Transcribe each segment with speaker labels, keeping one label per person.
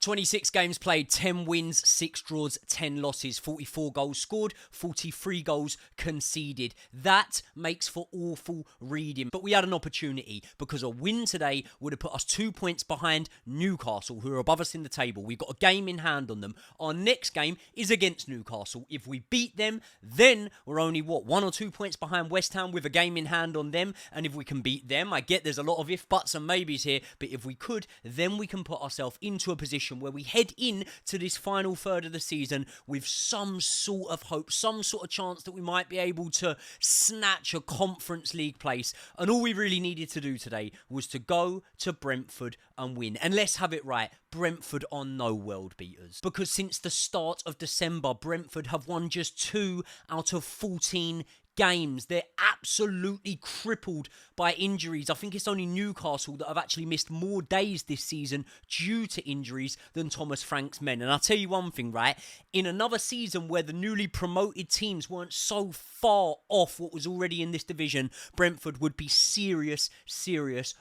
Speaker 1: 26 games played, 10 wins, 6 draws, 10 losses, 44 goals scored, 43 goals conceded. That makes for awful reading. But we had an opportunity because a win today would have put us 2 points behind Newcastle, who are above us in the table. We've got a game in hand on them. Our next game is against Newcastle. If we beat them, then we're only, 1 or 2 points behind West Ham with a game in hand on them. And if we can beat them, I get there's a lot of if, buts and maybes here, but if we could, then we can put ourselves into a position where we head in to this final third of the season with some sort of hope, some sort of chance that we might be able to snatch a Conference League place. And all we really needed to do today was to go to Brentford and win. And let's have it right, Brentford are no world beaters. Because since the start of December, Brentford have won just 2 out of 14 games. They're absolutely crippled by injuries. I think it's only Newcastle that have actually missed more days this season due to injuries than Thomas Frank's men. And I'll tell you one thing, right? In another season where the newly promoted teams weren't so far off what was already in this division, Brentford would be serious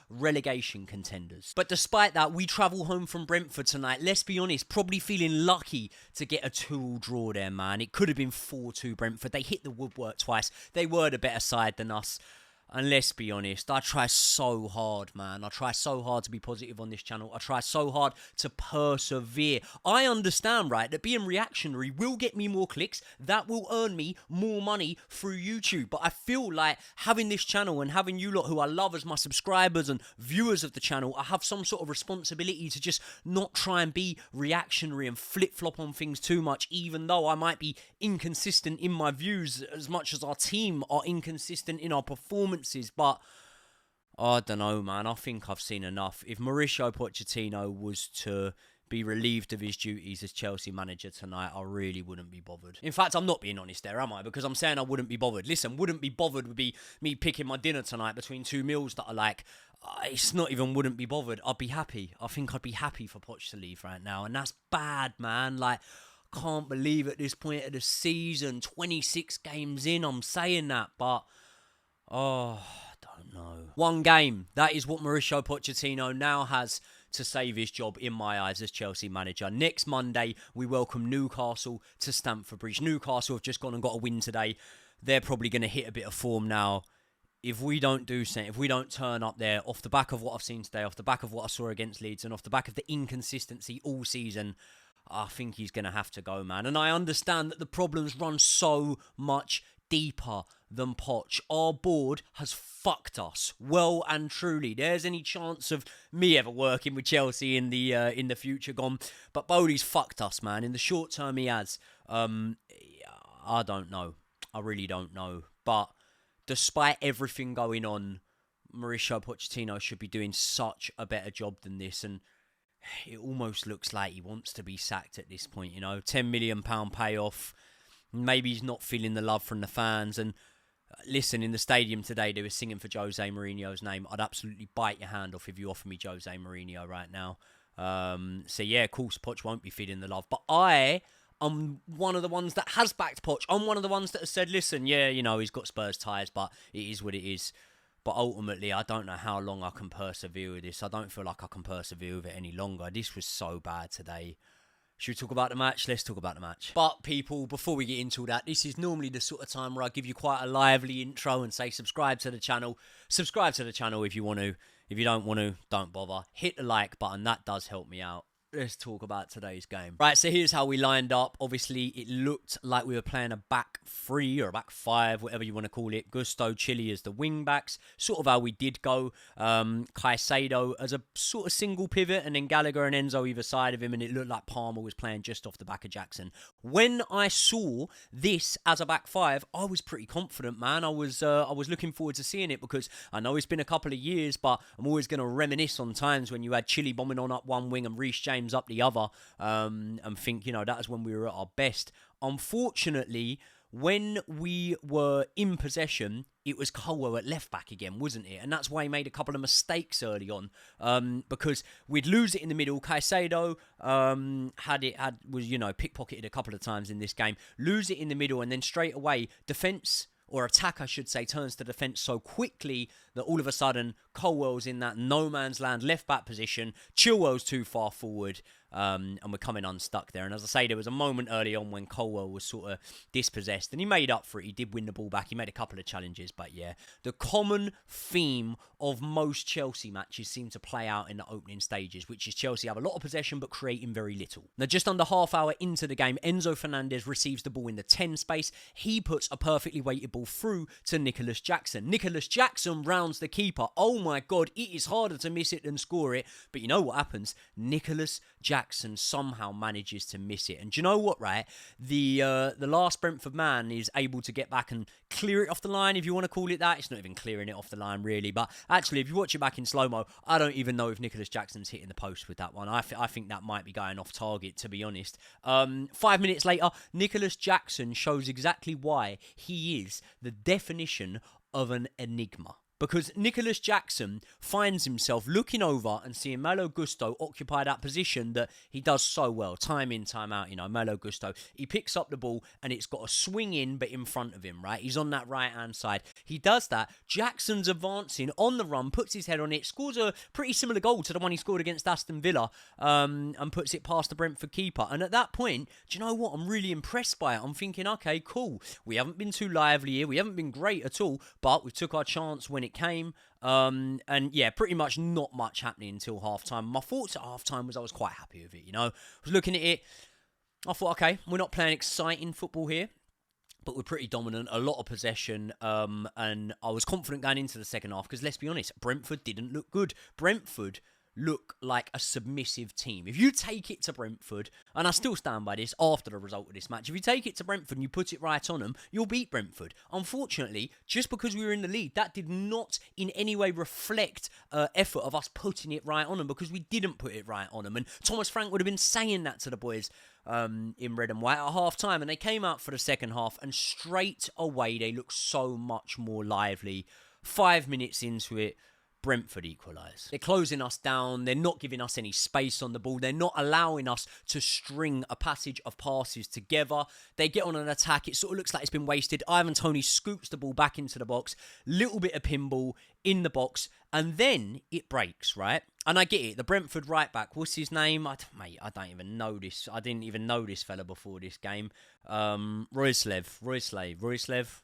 Speaker 1: relegation contenders. But despite that, we travel home from Brentford tonight. Let's be honest, probably feeling lucky to get a 2-2 draw there, man. It could have been 4-2 Brentford. They hit the woodwork twice. They were the better side than us. And let's be honest, I try so hard, man. I try so hard to be positive on this channel. I try so hard to persevere. I understand, right, that being reactionary will get me more clicks. That will earn me more money through YouTube. But I feel like having this channel and having you lot who I love as my subscribers and viewers of the channel, I have some sort of responsibility to just not try and be reactionary and flip-flop on things too much, even though I might be inconsistent in my views as much as our team are inconsistent in our performance. But I don't know, man. I think I've seen enough. If Mauricio Pochettino was to be relieved of his duties as Chelsea manager tonight, I really wouldn't be bothered. In fact, I'm not being honest there, am I? Because I'm saying I wouldn't be bothered. Listen, wouldn't be bothered would be me picking my dinner tonight between 2 meals that I like. It's not even wouldn't be bothered. I'd be happy. I think I'd be happy for Poch to leave right now. And that's bad, man. Like, can't believe at this point of the season, 26 games in, I'm saying that, but oh, I don't know. One game. That is what Mauricio Pochettino now has to save his job in my eyes as Chelsea manager. Next Monday, we welcome Newcastle to Stamford Bridge. Newcastle have just gone and got a win today. They're probably going to hit a bit of form now. If we don't do something, if we don't turn up there off the back of what I've seen today, off the back of what I saw against Leeds, and off the back of the inconsistency all season, I think he's going to have to go, man. And I understand that the problems run so much deeper than Poch. Our board has fucked us well and truly. There's any chance of me ever working with Chelsea in the future gone, but Bowley's fucked us, man. In the short term, he has. I don't know. I really don't know. But despite everything going on, Mauricio Pochettino should be doing such a better job than this, and it almost looks like he wants to be sacked at this point. You know, £10 million payoff. Maybe he's not feeling the love from the fans. And listen, in the stadium today, they were singing for Jose Mourinho's name. I'd absolutely bite your hand off if you offer me Jose Mourinho right now. So yeah, of course, Poch won't be feeling the love. But I'm one of the ones that has backed Poch. I'm one of the ones that has said, listen, yeah, you know, he's got Spurs ties, but it is what it is. But ultimately, I don't know how long I can persevere with this. I don't feel like I can persevere with it any longer. This was so bad today. Should we talk about the match? Let's talk about the match. But people, before we get into that, this is normally the sort of time where I give you quite a lively intro and say subscribe to the channel. Subscribe to the channel if you want to. If you don't want to, don't bother. Hit the like button. That does help me out. Let's talk about today's game. Right, so here's how we lined up. Obviously, it looked like we were playing a back 3 or a back 5, whatever you want to call it. Gusto, Chile as the wing backs. Sort of how we did go. Caicedo as a sort of single pivot, and then Gallagher and Enzo either side of him, and it looked like Palmer was playing just off the back of Jackson. When I saw this as a back 5, I was pretty confident, man. I was looking forward to seeing it, because I know it's been a couple of years, but I'm always going to reminisce on times when you had Chile bombing on up one wing and Reece James up the other, and think, you know, that was when we were at our best. Unfortunately, when we were in possession, it was Colwell at left back again, wasn't it? And that's why he made a couple of mistakes early on, because we'd lose it in the middle. Caicedo was pickpocketed a couple of times in this game. Lose it in the middle, and then straight away defense, or attack, I should say, turns to defence so quickly that all of a sudden Colwell's in that no man's land left back position. Chilwell's too far forward. And we're coming unstuck there. And as I say, there was a moment early on when Colwell was sort of dispossessed, and he made up for it. He did win the ball back. He made a couple of challenges, but yeah, the common theme of most Chelsea matches seem to play out in the opening stages, which is Chelsea have a lot of possession but creating very little. Now, just under half hour into the game, Enzo Fernandez receives the ball in the 10 space. He puts a perfectly weighted ball through to Nicholas Jackson. Nicholas Jackson rounds the keeper. Oh my God, it is harder to miss it than score it. But you know what happens? Nicholas Jackson somehow manages to miss it. And do you know what, right? The last Brentford man is able to get back and clear it off the line, if you want to call it that. It's not even clearing it off the line, really. But actually, if you watch it back in slow-mo, I don't even know if Nicholas Jackson's hitting the post with that one. I think that might be going off target, to be honest. 5 minutes later, Nicholas Jackson shows exactly why he is the definition of an enigma. Because Nicholas Jackson finds himself looking over and seeing Malo Gusto occupy that position that he does so well, time in, time out, Malo Gusto. He picks up the ball and it's got a swing in, but in front of him, right? He's on that right-hand side. He does that. Jackson's advancing on the run, puts his head on it, scores a pretty similar goal to the one he scored against Aston Villa, and puts it past the Brentford keeper. And at that point, do you know what? I'm really impressed by it. I'm thinking, okay, cool. We haven't been too lively here. We haven't been great at all, but we took our chance when it came. And yeah, pretty much not much happening until half-time. My thoughts at half-time was I was quite happy with it, I was looking at it, I thought, okay, we're not playing exciting football here, but we're pretty dominant, a lot of possession, and I was confident going into the second half, because let's be honest, Brentford didn't look good. Brentford look like a submissive team. If you take it to Brentford, and I still stand by this after the result of this match, if you take it to Brentford and you put it right on them, you'll beat Brentford. Unfortunately, just because we were in the lead, that did not in any way reflect effort of us putting it right on them, because we didn't put it right on them. And Thomas Frank would have been saying that to the boys in red and white at half-time, and they came out for the second half, and straight away they looked so much more lively. 5 minutes into it, Brentford equalise. They're closing us down. They're not giving us any space on the ball. They're not allowing us to string a passage of passes together. They get on an attack. It sort of looks like it's been wasted. Ivan Toney scoops the ball back into the box. Little bit of pinball in the box. And then it breaks, right? And I get it. The Brentford right back, what's his name? Mate, I don't even know this. I didn't even know this fella before this game. Royslev.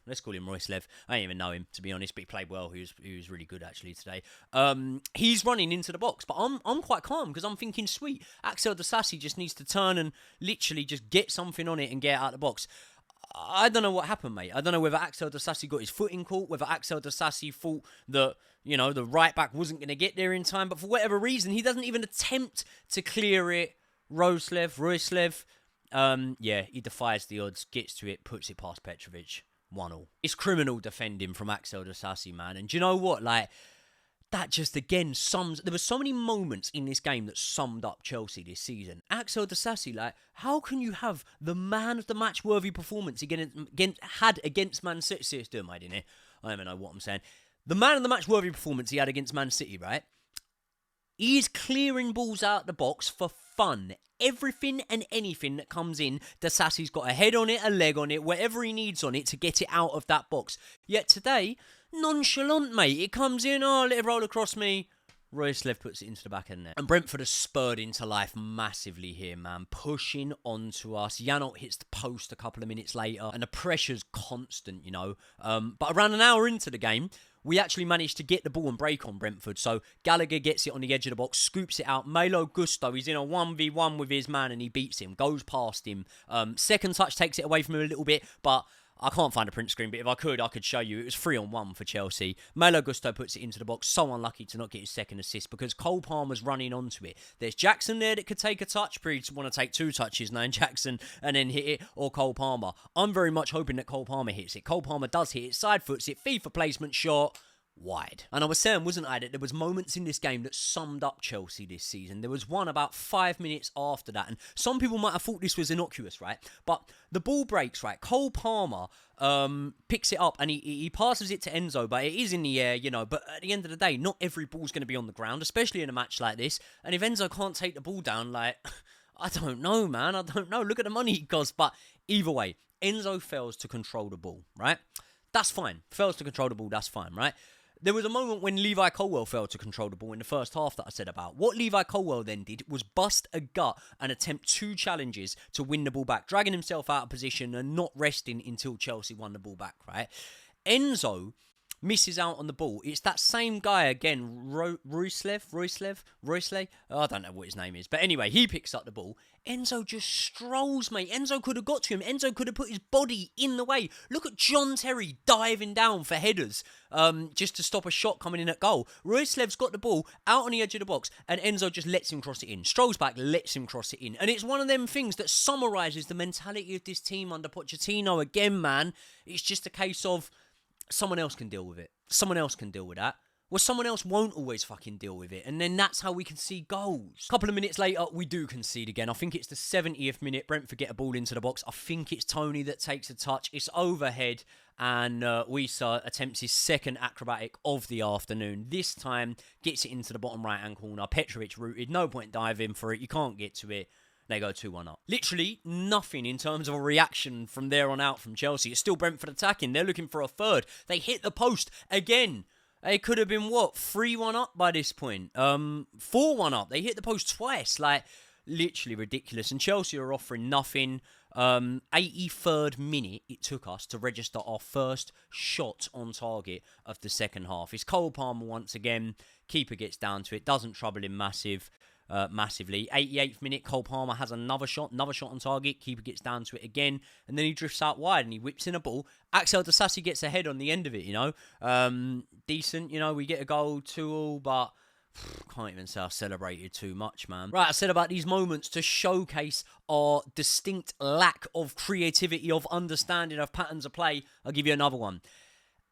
Speaker 1: Let's call him Royslev. I don't even know him, to be honest, but he played well. He was really good, actually, today. He's running into the box, but I'm quite calm, because I'm thinking, sweet, Axel Disasi just needs to turn and literally just get something on it and get out of the box. I don't know what happened, mate. I don't know whether Axel Disasi got his foot in caught, whether Axel Disasi thought that, the right back wasn't going to get there in time, but for whatever reason, he doesn't even attempt to clear it. Royslev, yeah, he defies the odds, gets to it, puts it past Petrovic, 1-1. It's criminal defending from Axel Disasi, man. And do you know what? That just again sums. There were so many moments in this game that summed up Chelsea this season. Axel Disasi, how can you have the man of the match worthy performance had against Man City? I don't even know what I'm saying. The man of the match worthy performance he had against Man City, right? He's clearing balls out the box for fun. Everything and anything that comes in, Disasi's got a head on it, a leg on it, whatever he needs on it to get it out of that box. Yet today, nonchalant, mate. It comes in, let it roll across me. Royslev puts it into the back of the net. And Brentford are spurred into life massively here, man. Pushing onto us. Janot hits the post a couple of minutes later. And the pressure's constant, But around an hour into the game, we actually managed to get the ball and break on Brentford. So Gallagher gets it on the edge of the box, scoops it out. Malo Gusto, he's in a 1v1 with his man and he beats him, goes past him. Second touch takes it away from him a little bit, but I can't find a print screen, but if I could show you. It was 3-on-1 for Chelsea. Malo Gusto puts it into the box. So unlucky to not get his second assist because Cole Palmer's running onto it. There's Jackson there that could take a touch. Probably want to take 2 touches now, Jackson, and then hit it, or Cole Palmer. I'm very much hoping that Cole Palmer hits it. Cole Palmer does hit it, side foots it, FIFA placement shot. Wide. And I was saying, wasn't I, that there was moments in this game that summed up Chelsea this season. There was one about 5 minutes after that, and some people might have thought this was innocuous, right? But the ball breaks, right? Cole Palmer picks it up and he passes it to Enzo, but it is in the air, but at the end of the day, not every ball's going to be on the ground, especially in a match like this. And if Enzo can't take the ball down, I don't know, man. I don't know. Look at the money he costs. But either way, Enzo fails to control the ball, right? That's fine. Fails to control the ball, that's fine, right? There was a moment when Levi Colwell failed to control the ball in the first half that I said about. What Levi Colwell then did was bust a gut and attempt 2 challenges to win the ball back, dragging himself out of position and not resting until Chelsea won the ball back, right? Enzo misses out on the ball. It's that same guy again, Roysley. I don't know what his name is. But anyway, he picks up the ball. Enzo just strolls, mate. Enzo could have got to him. Enzo could have put his body in the way. Look at John Terry diving down for headers just to stop a shot coming in at goal. Royslev's got the ball out on the edge of the box and Enzo just lets him cross it in. Strolls back, lets him cross it in. And it's one of them things that summarises the mentality of this team under Pochettino again, man. It's just a case of someone else can deal with it. Someone else can deal with that. Well, someone else won't always fucking deal with it. And then that's how we can see goals. A couple of minutes later, we do concede again. I think it's the 70th minute. Brentford get a ball into the box. I think it's Tony that takes a touch. It's overhead. And Wisa attempts his second acrobatic of the afternoon. This time, gets it into the bottom right-hand corner. Petrovic rooted. No point diving for it. You can't get to it. They go 2-1 up. Literally nothing in terms of a reaction from there on out from Chelsea. It's still Brentford attacking. They're looking for a third. They hit the post again. They could have been, 3-1 up by this point? 4-1 up. They hit the post twice. Like, literally ridiculous. And Chelsea are offering nothing. 83rd minute it took us to register our first shot on target of the second half. It's Cole Palmer once again. Keeper gets down to it. Doesn't trouble him massively. 88th minute, Cole Palmer has another shot on target. Keeper gets down to it again, and then he drifts out wide and he whips in a ball. Axel Disasi gets ahead on the end of it, decent, we get a goal, 2-2, but can't even say I celebrated too much, man. Right, I said about these moments to showcase our distinct lack of creativity, of understanding of patterns of play. I'll give you another one.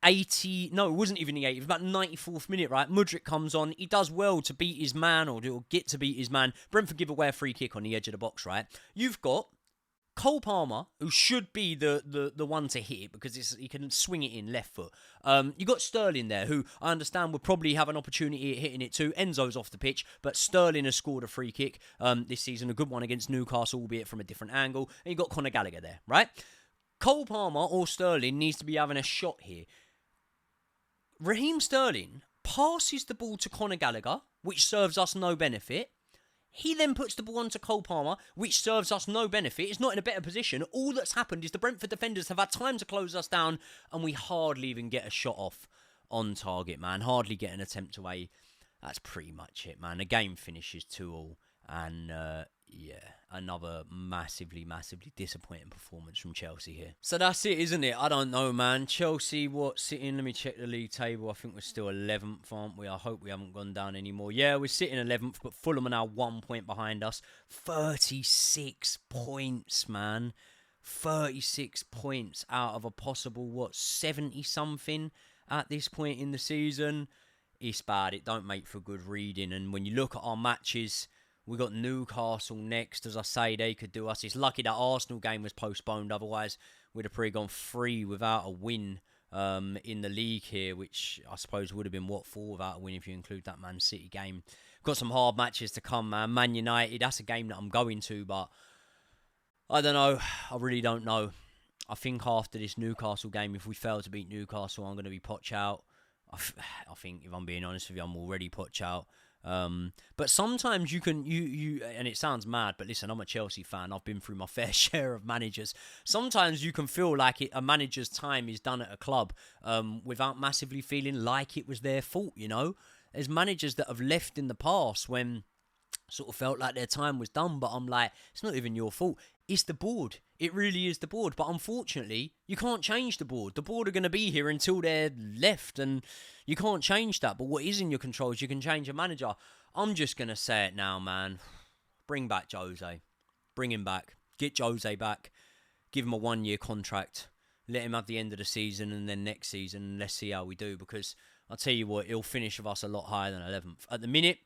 Speaker 1: It wasn't even the 80th, it was about 94th minute, right? Mudryk comes on, he does well to beat his man, or get to beat his man. Brentford give away a free kick on the edge of the box, right? You've got Cole Palmer, who should be the one to hit it, because he can swing it in left foot. You got Sterling there, who I understand would probably have an opportunity at hitting it too. Enzo's off the pitch, but Sterling has scored a free kick this season, a good one against Newcastle, albeit from a different angle. And you got Conor Gallagher there, right? Cole Palmer or Sterling needs to be having a shot here. Raheem Sterling passes the ball to Conor Gallagher, which serves us no benefit. He then puts the ball onto Cole Palmer, which serves us no benefit. It's not in a better position. All that's happened is the Brentford defenders have had time to close us down, and we hardly even get a shot off on target, man. Hardly get an attempt away. That's pretty much it, man. The game finishes 2-2, and another massively disappointing performance from Chelsea here. So that's it, isn't it? I don't know, man. Chelsea, sitting? Let me check the league table. I think we're still 11th, aren't we? I hope we haven't gone down anymore. Yeah, we're sitting 11th, but Fulham are now 1 point behind us. 36 points, man. 36 points out of a possible, 70-something at this point in the season. It's bad. It don't make for good reading. And when you look at our matches, we got Newcastle next. As I say, they could do us. It's lucky that Arsenal game was postponed. Otherwise, we'd have probably gone 3 without a win in the league here, which I suppose would have been 4 without a win if you include that Man City game. Got some hard matches to come, man. Man United, that's a game that I'm going to, but I don't know. I really don't know. I think after this Newcastle game, if we fail to beat Newcastle, I'm going to be Poch out. I think, if I'm being honest with you, I'm already Poch out. But sometimes you can, and it sounds mad, but listen, I'm a Chelsea fan. I've been through my fair share of managers. Sometimes you can feel like a manager's time is done at a club, without massively feeling like it was their fault, There's managers that have left in the past when sort of felt like their time was done, but I'm like, it's not even your fault. It's the board. It really is the board. But unfortunately, you can't change the board. The board are going to be here until they're left, and you can't change that. But what is in your control is you can change a manager. I'm just going to say it now, man. Bring back Jose. Bring him back. Get Jose back. Give him a 1-year contract. Let him have the end of the season, and then next season, let's see how we do. Because I'll tell you what, he'll finish with us a lot higher than 11th. At the minute,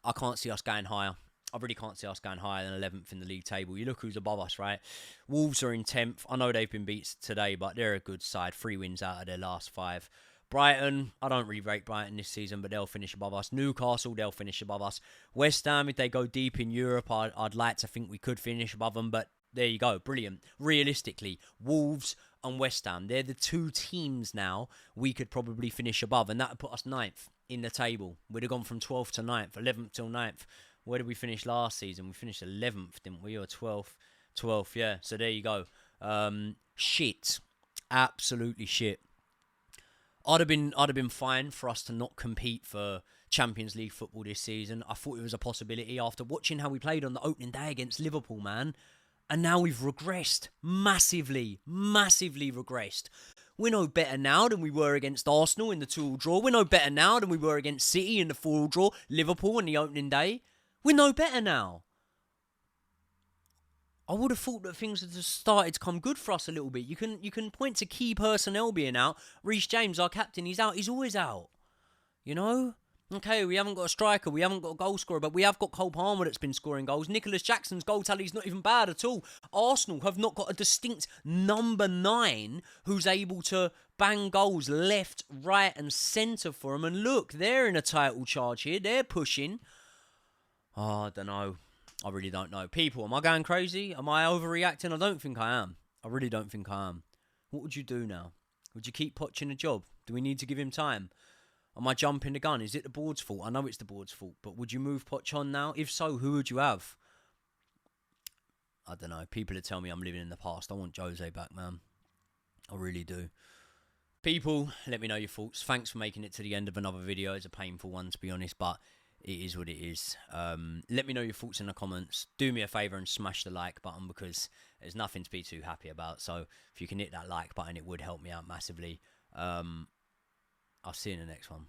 Speaker 1: I can't see us going higher. I really can't see us going higher than 11th in the league table. You look who's above us, right? Wolves are in 10th. I know they've been beat today, but they're a good side. 3 wins out of their last 5. Brighton, I don't really rate Brighton this season, but they'll finish above us. Newcastle, they'll finish above us. West Ham, if they go deep in Europe, I'd like to think we could finish above them, but there you go. Brilliant. Realistically, Wolves and West Ham. They're the two teams now we could probably finish above, and that would put us ninth in the table. We'd have gone from 12th to ninth, 11th till ninth. Where did we finish last season? We finished 11th, didn't we? Or 12th? 12th, yeah. So there you go. Shit. Absolutely shit. I'd have been fine for us to not compete for Champions League football this season. I thought it was a possibility after watching how we played on the opening day against Liverpool, man. And now we've regressed. Massively regressed. We're no better now than we were against Arsenal in the 2-2 draw. We're no better now than we were against City in the 4-4 draw. Liverpool in the opening day. We're no better now. I would have thought that things had just started to come good for us a little bit. You can point to key personnel being out. Reece James, our captain, he's out. He's always out. You know? Okay, we haven't got a striker. We haven't got a goal scorer. But we have got Cole Palmer that's been scoring goals. Nicholas Jackson's goal tally's not even bad at all. Arsenal have not got a distinct number 9 who's able to bang goals left, right and centre for them. And look, they're in a title charge here. They're pushing. Oh, I don't know. I really don't know. People, am I going crazy? Am I overreacting? I don't think I am. I really don't think I am. What would you do now? Would you keep Poch in a job? Do we need to give him time? Am I jumping the gun? Is it the board's fault? I know it's the board's fault, but would you move Poch on now? If so, who would you have? I don't know. People are telling me I'm living in the past. I want Jose back, man. I really do. People, let me know your thoughts. Thanks for making it to the end of another video. It's a painful one, to be honest, but it is what it is. Let me know your thoughts in the comments. Do me a favour and smash the like button because there's nothing to be too happy about. So if you can hit that like button, it would help me out massively. I'll see you in the next one.